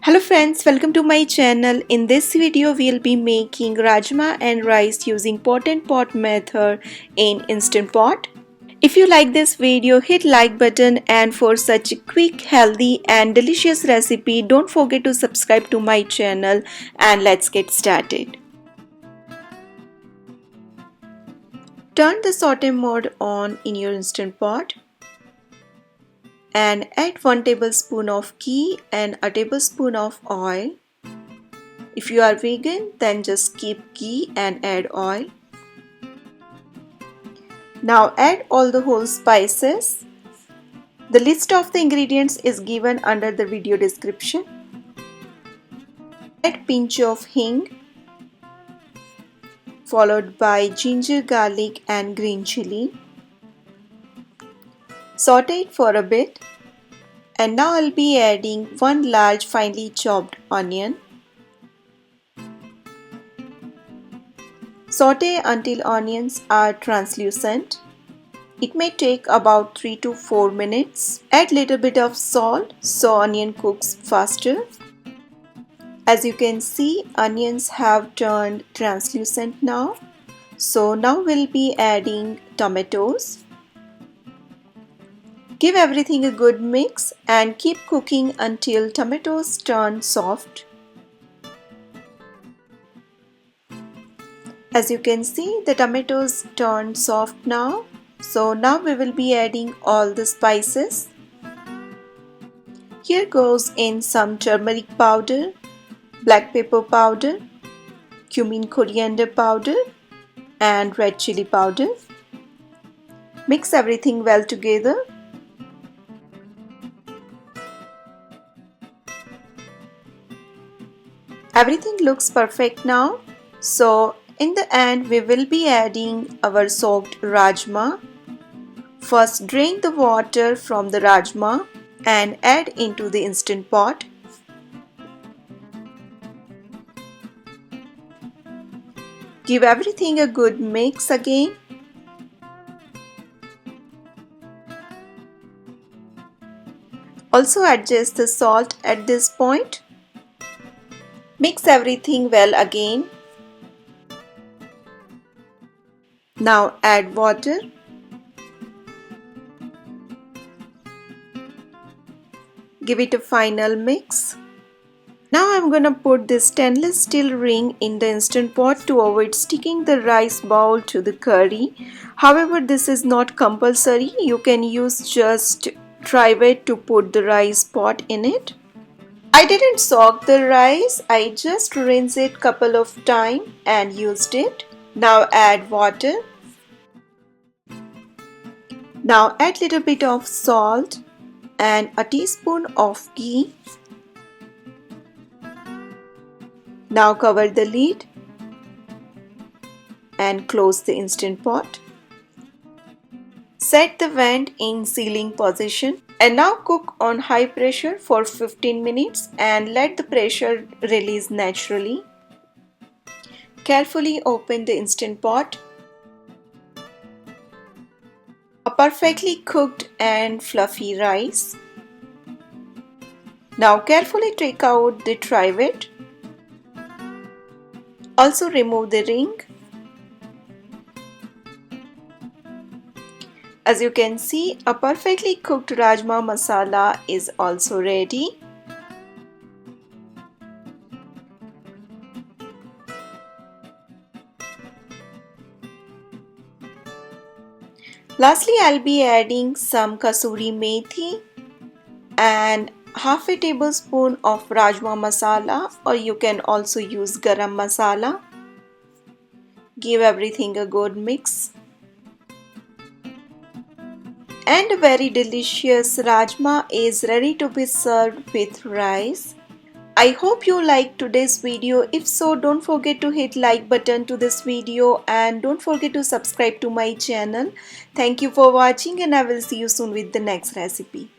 Hello friends, welcome to my channel. In this video we'll be making rajma and rice using pot and pot method in Instant Pot. If you like this video, hit like button, and for such a quick, healthy and delicious recipe, don't forget to subscribe to my channel, and let's get started. Turn the saute mode on in your Instant Pot and add 1 tablespoon of ghee and a tablespoon of oil. If you are vegan, then just skip ghee and add oil. Now add all the whole spices. The list of the ingredients is given under the video description. Add pinch of hing, followed by ginger, garlic and green chili. Saute it for a bit, and now I'll be adding 1 large finely chopped onion. Saute until onions are translucent. It may take about 3 to 4 minutes. Add little bit of salt so onion cooks faster. As you can see, onions have turned translucent now. So now we'll be adding tomatoes. Give everything a good mix and keep cooking until tomatoes turn soft. As you can see, the tomatoes turned soft now. So now we will be adding all the spices. Here goes in some turmeric powder, black pepper powder, cumin-coriander powder and red chili powder. Mix everything well together. Everything looks perfect now. So in the end we will be adding our soaked rajma. First drain the water from the rajma and add into the Instant Pot. Give everything a good mix again. Also adjust the salt at this point. Mix everything well again. Now add water. Give it a final mix. Now I'm gonna put this stainless steel ring in the Instant Pot to avoid sticking the rice bowl to the curry. However, this is not compulsory. You can use just trivets to put the rice pot in it. I didn't soak the rice, I just rinsed it couple of times and used it. Now add water. Now add little bit of salt and a teaspoon of ghee. Now cover the lid and close the Instant Pot. Set the vent in sealing position and now cook on high pressure for 15 minutes and let the pressure release naturally. Carefully open the Instant Pot. A perfectly cooked and fluffy rice. Now carefully take out the trivet. Also remove the ring. As you can see, a perfectly cooked rajma masala is also ready. Lastly, I'll be adding some kasuri methi and half a tablespoon of rajma masala, or you can also use garam masala. Give everything a good mix. And a very delicious rajma is ready to be served with rice. I hope you liked today's video. If so, don't forget to hit like button to this video and don't forget to subscribe to my channel. Thank you for watching and I will see you soon with the next recipe.